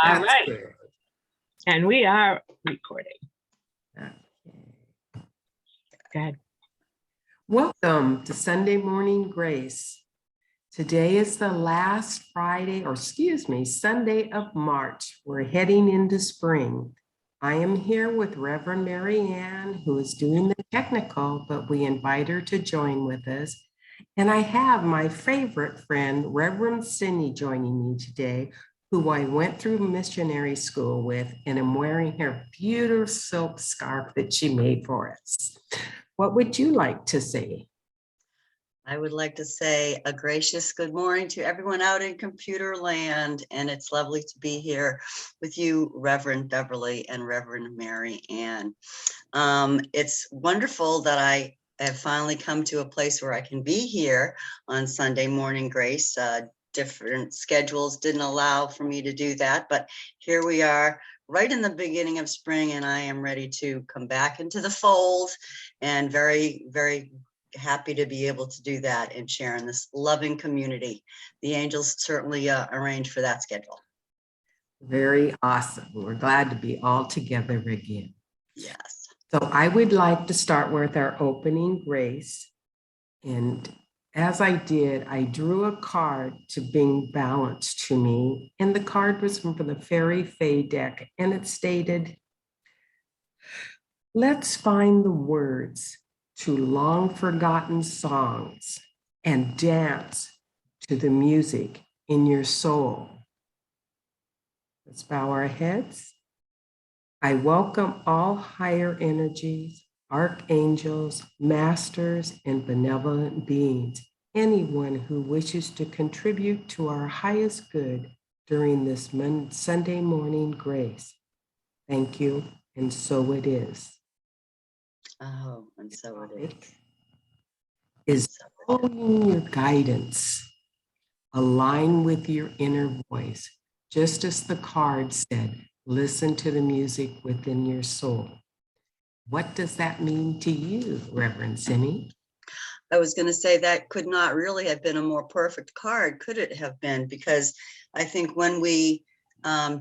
All That's right. good. And we are recording. Okay. Go ahead. Welcome to Sunday Morning Grace. Today is the last Friday, or excuse me, Sunday of March. We're heading into spring. I am here with Reverend Mary Ann, who is doing the technical, but we invite her to join with us. And I have my favorite friend, Reverend Signe, joining me today, who I went through missionary school with, and I'm wearing her beautiful silk scarf that she made for us. What would you like to say? I would like to say a gracious good morning to everyone out in computer land, and it's lovely to be here with you, Reverend Beverly and Reverend Mary Ann. It's wonderful that I have finally come to a place where I can be here on Sunday Morning Grace. Different schedules didn't allow for me to do that, but here we are right in the beginning of spring, and I am ready to come back into the fold, and very, very happy to be able to do that and share in this loving community. The angels certainly arranged for that schedule. Very awesome. We're glad to be all together again. Yes. So I would like to start with our opening grace. And as I did, I drew a card to bring balance to me. And the card was from the Fairy Fae deck. And it stated, let's find the words to long forgotten songs and dance to the music in your soul. Let's bow our heads. I welcome all higher energies, archangels, masters, and benevolent beings, anyone who wishes to contribute to our highest good during this Sunday morning grace. Thank you, and so it is. Oh, and so it Is following your guidance, align with your inner voice, just as the card said, listen to the music within your soul. What does that mean to you, Reverend Signe? I was going to say that could not really have been a more perfect card, could it have been? Because I think when we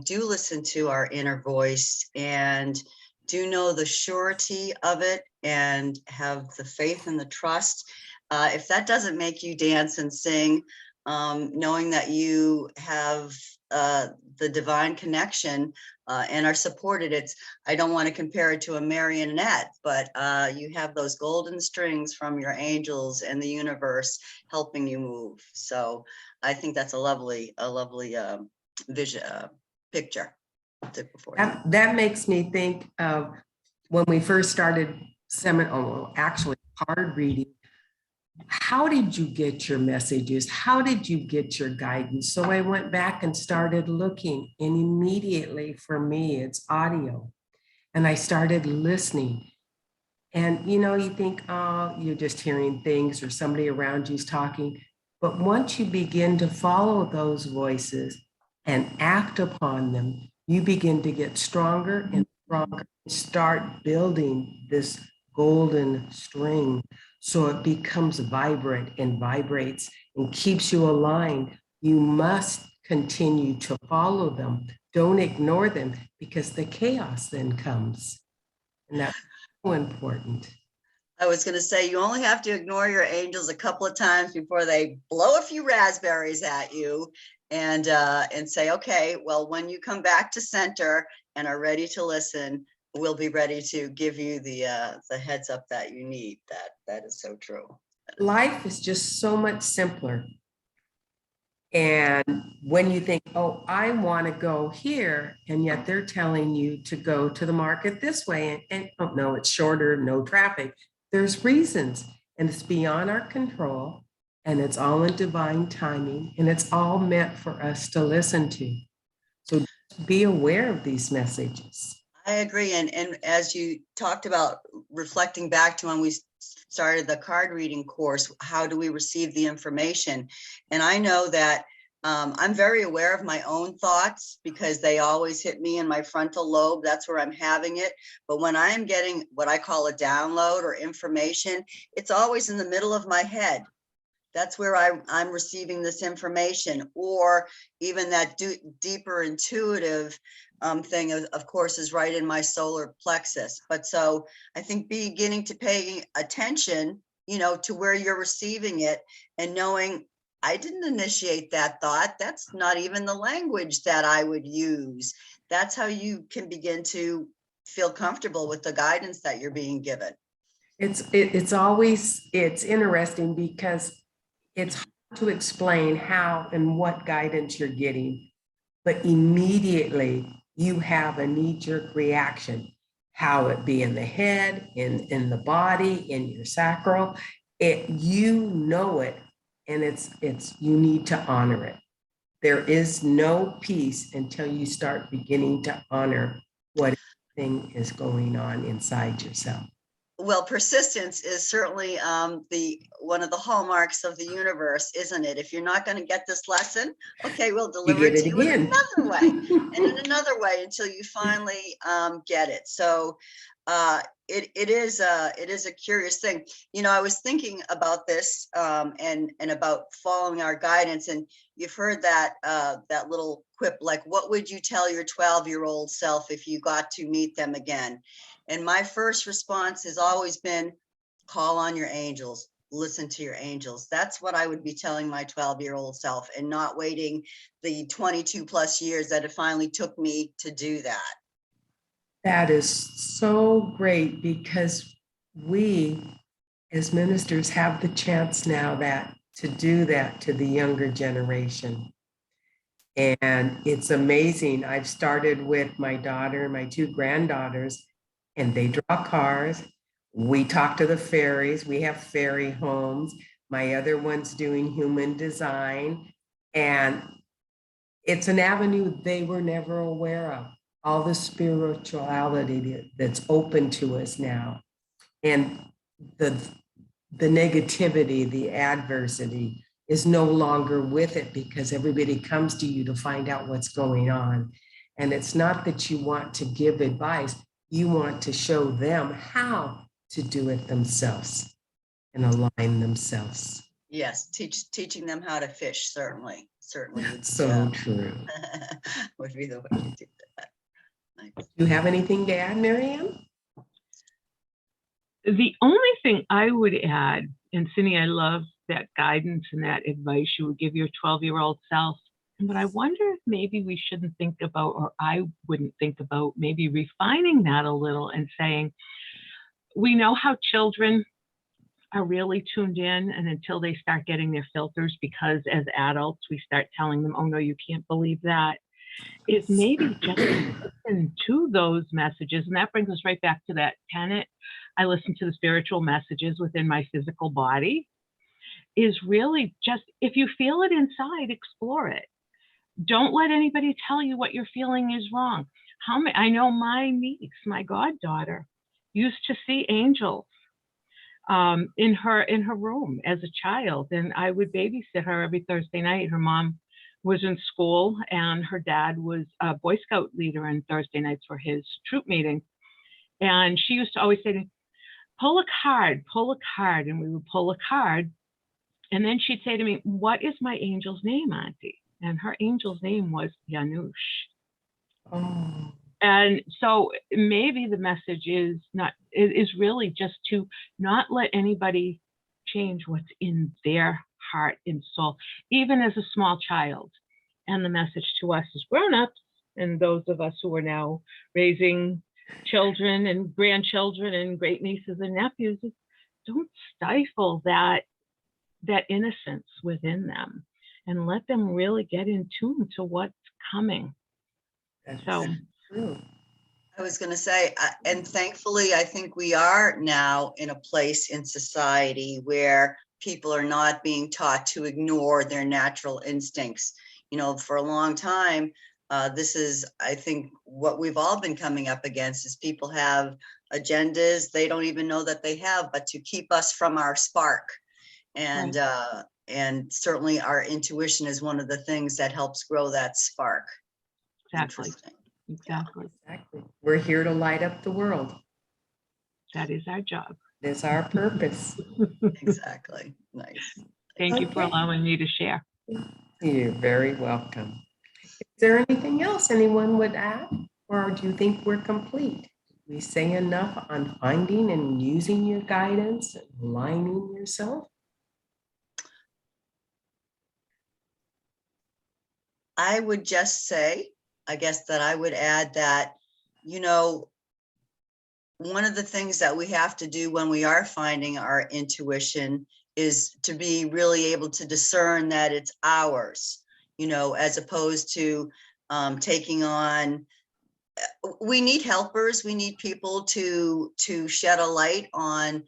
do listen to our inner voice and do know the surety of it and have the faith and the trust, if that doesn't make you dance and sing, knowing that you have the divine connection and are supported, I don't want to compare it to a marionette, but you have those golden strings from your angels and the universe helping you move. So I think that's a lovely vision, picture. That makes me think of when we first started actually card reading. How did you get your messages? How did you get your guidance? So I went back and started looking, and immediately for me, it's audio. And I started listening. And you think, oh, you're just hearing things or somebody around you's talking. But once you begin to follow those voices and act upon them, you begin to get stronger and stronger and start building this golden string. So it becomes vibrant and vibrates and keeps you aligned. You must continue to follow them. Don't ignore them, because the chaos then comes. And that's so important. I was going to say, you only have to ignore your angels a couple of times before they blow a few raspberries at you and say, okay, well, when you come back to center and are ready to listen, we'll be ready to give you the heads up that you need. That is so true. Life is just so much simpler. And when you think, oh, I want to go here, and yet they're telling you to go to the market this way, and oh, no, it's shorter, no traffic. There's reasons, and it's beyond our control, and it's all in divine timing, and it's all meant for us to listen to. So be aware of these messages. I agree. And as you talked about reflecting back to when we started the card reading course, how do we receive the information? And I know that I'm very aware of my own thoughts because they always hit me in my frontal lobe. That's where I'm having it. But when I'm getting what I call a download or information, it's always in the middle of my head. That's where I'm receiving this information. Or even that deeper intuitive thing, of course, is right in my solar plexus. But so I think beginning to pay attention, you know, to where you're receiving it and knowing I didn't initiate that thought. That's not even the language that I would use. That's how you can begin to feel comfortable with the guidance that you're being given. It's always, it's interesting because it's hard to explain how and what guidance you're getting, but immediately you have a knee-jerk reaction, how it be in the head, in the body, in your sacral, you know it, and it's you need to honor it. There is no peace until you start beginning to honor what thing is going on inside yourself. Well, persistence is certainly the one of the hallmarks of the universe, isn't it? If you're not going to get this lesson, okay, we'll deliver it to you in another way and in another way until you finally get it. So it is a curious thing. You know, I was thinking about this and about following our guidance, and you've heard that that little quip, like, what would you tell your 12-year-old self if you got to meet them again? And my first response has always been, call on your angels, listen to your angels. That's what I would be telling my 12-year-old self, and not waiting the 22 plus years that it finally took me to do that. That is so great, because we as ministers have the chance now to do that to the younger generation. And it's amazing. I've started with my daughter, my two granddaughters, and they draw cars. We talk to the fairies. We have fairy homes. My other one's doing human design. And it's an avenue they were never aware of. All the spirituality that's open to us now. And the negativity, the adversity is no longer with it, because everybody comes to you to find out what's going on. And it's not that you want to give advice. You want to show them how to do it themselves and align themselves. Yes, teaching them how to fish, certainly would, So true. would be the way to do that. Nice. Do you have anything to add, Marianne? The only thing I would add, and Signe, I love that guidance and that advice you would give your 12-year-old self. But I wonder if maybe we shouldn't think about, or I wouldn't think about, maybe refining that a little and saying, we know how children are really tuned in, and until they start getting their filters, because as adults, we start telling them, oh no, you can't believe that, is maybe just listen to those messages. And that brings us right back to that tenet. I listen to the spiritual messages within my physical body. Is really just, if you feel it inside, explore it. Don't let anybody tell you what you're feeling is wrong. I know my niece, my goddaughter, used to see angels in her room as a child, and I would babysit her every Thursday night. Her mom was in school, and her dad was a Boy Scout leader, and Thursday nights were his troop meeting. And she used to always say to me, pull a card, and we would pull a card. And then she'd say to me, what is my angel's name, Auntie? And her angel's name was Yanush. Oh. And so maybe the message is really just to not let anybody change what's in their heart and soul, even as a small child. And the message to us as grown-ups, and those of us who are now raising children and grandchildren and great nieces and nephews, is don't stifle that innocence within them, and let them really get in tune to what's coming. That's so true. I was going to say, and thankfully, I think we are now in a place in society where people are not being taught to ignore their natural instincts. You know, for a long time, this is, I think, what we've all been coming up against, is people have agendas they don't even know that they have, but to keep us from our spark. And right. And certainly our intuition is one of the things that helps grow that spark. Exactly. We're here to light up the world. That is our job. It is our purpose. Exactly. Nice. Thank you for Okay. allowing me to share. You're very welcome. Is there anything else anyone would add? Or do you think we're complete? We say enough on finding and using your guidance and aligning yourself? I would just say, I guess that I would add that, you know, one of the things that we have to do when we are finding our intuition is to be really able to discern that it's ours, you know, as opposed to taking on. We need helpers. We need people to shed a light on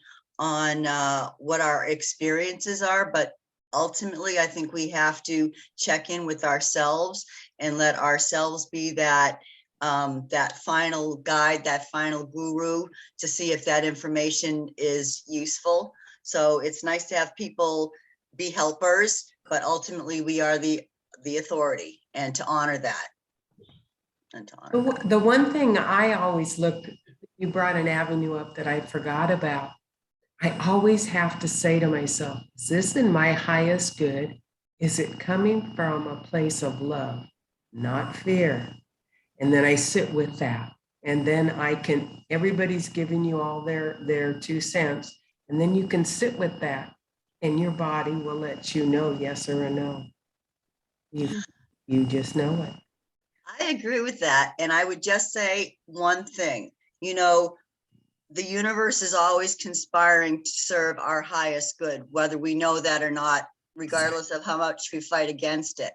what our experiences are. But ultimately, I think we have to check in with ourselves and let ourselves be that that final guide, that final guru, to see if that information is useful. So it's nice to have people be helpers, but ultimately we are the authority, and to honor that. And to honor that. The one thing I always look, you brought an avenue up that I forgot about. I always have to say to myself, is this in my highest good? Is it coming from a place of love, not fear? And then I sit with that. And then everybody's giving you all their 2 cents. And then you can sit with that and your body will let you know yes or a no. You just know it. I agree with that. And I would just say one thing, you know, the universe is always conspiring to serve our highest good, whether we know that or not, regardless of how much we fight against it.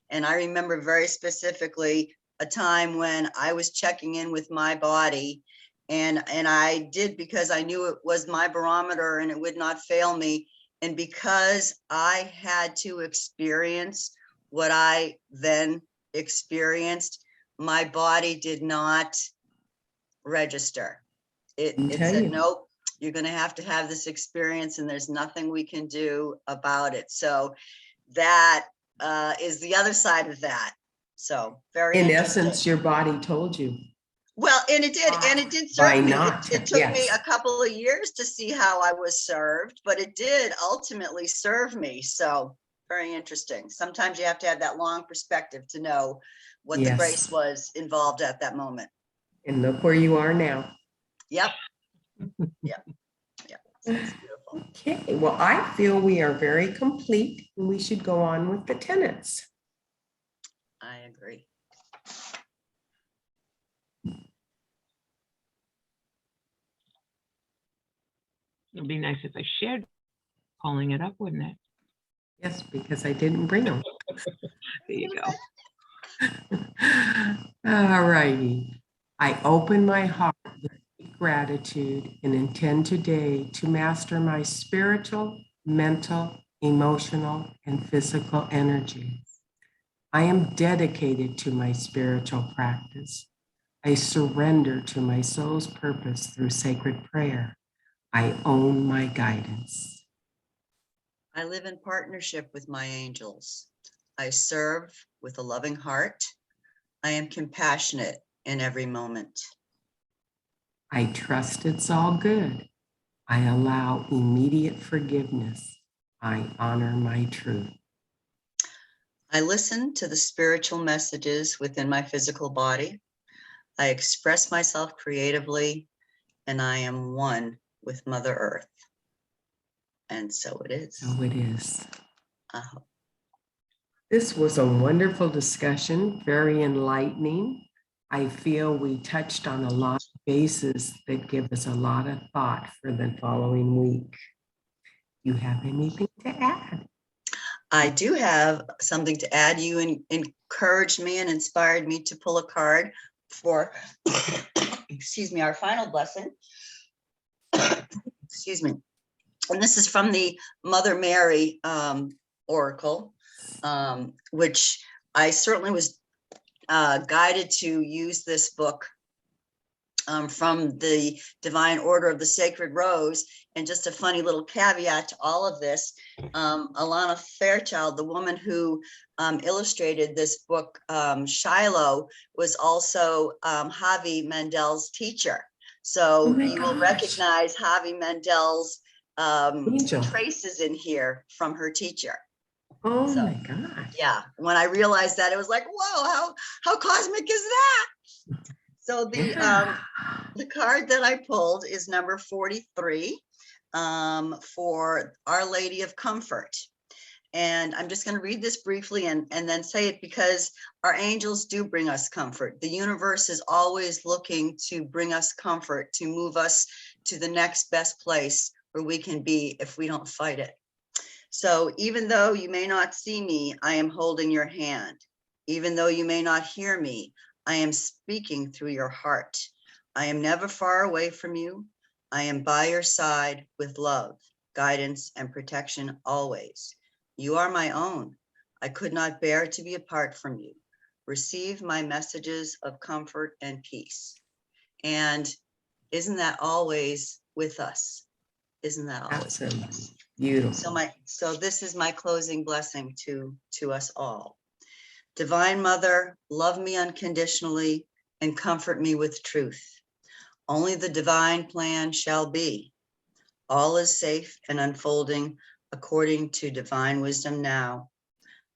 And I remember very specifically a time when I was checking in with my body, and I did because I knew it was my barometer and it would not fail me. And because I had to experience what I then experienced, my body did not register. It said, nope, you're going to have this experience and there's nothing we can do about it. So that is the other side of that. So very in interesting. essence, your body told you. Well, and it did Why serve me. not? It took me Yes. a couple of years to see how I was served, but it did ultimately serve me. So very interesting. Sometimes you have to have that long perspective to know what the Yes. grace was involved at that moment. And look where you are now. Yep. Yep. Yep. That's beautiful. Okay, well, I feel we are very complete and we should go on with the tenets. I agree. It'd be nice if I shared calling it up, wouldn't it? Yes, because I didn't bring them. There you go. All righty. I open my heart with gratitude and intend today to master my spiritual, mental, emotional, and physical energy. I am dedicated to my spiritual practice. I surrender to my soul's purpose through sacred prayer. I own my guidance. I live in partnership with my angels. I serve with a loving heart. I am compassionate in every moment. I trust it's all good. I allow immediate forgiveness. I honor my truth. I listen to the spiritual messages within my physical body. I express myself creatively, and I am one with Mother Earth. And so it is. So it is. Uh-huh. This was a wonderful discussion, very enlightening. I feel we touched on a lot of bases that give us a lot of thought for the following week. Do you have anything to add? I do have something to add. You encouraged me and inspired me to pull a card for, excuse me, our final blessing. Excuse me. And this is from the Mother Mary Oracle, which I certainly was guided to use this book from the Divine Order of the Sacred Rose. And just a funny little caveat to all of this, Alana Fairchild, the woman who illustrated this book, Shiloh, was also Javi Mendel's teacher. So you will recognize Javi Mendel's Angel. traces in here from her teacher. Oh So, my gosh. yeah, when I realized that, it was like, whoa, how cosmic is that? So Yeah. the card that I pulled is number 43 for Our Lady of Comfort. And I'm just going to read this briefly and then say it, because our angels do bring us comfort. The universe is always looking to bring us comfort, to move us to the next best place where we can be if we don't fight it. So even though you may not see me, I am holding your hand. Even though you may not hear me, I am speaking through your heart. I am never far away from you. I am by your side with love, guidance, and protection always. You are my own. I could not bear to be apart from you. Receive my messages of comfort and peace. And isn't that always with us? Isn't that always with Absolutely. us? Beautiful. So this is my closing blessing to us all. Divine Mother, love me unconditionally and comfort me with truth. Only the divine plan shall be. All is safe and unfolding according to divine wisdom now.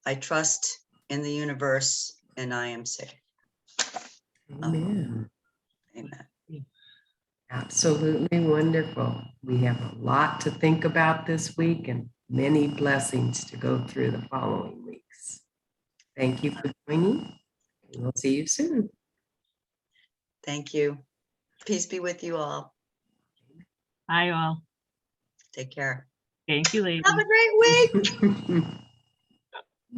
I trust in the universe and I am safe. Amen. Amen. Absolutely wonderful. We have a lot to think about this week and many blessings to go through the following weeks. Thank you for joining. We'll see you soon. Thank you. Peace be with you all. Bye all. Take care. Thank you, ladies. Have a great week.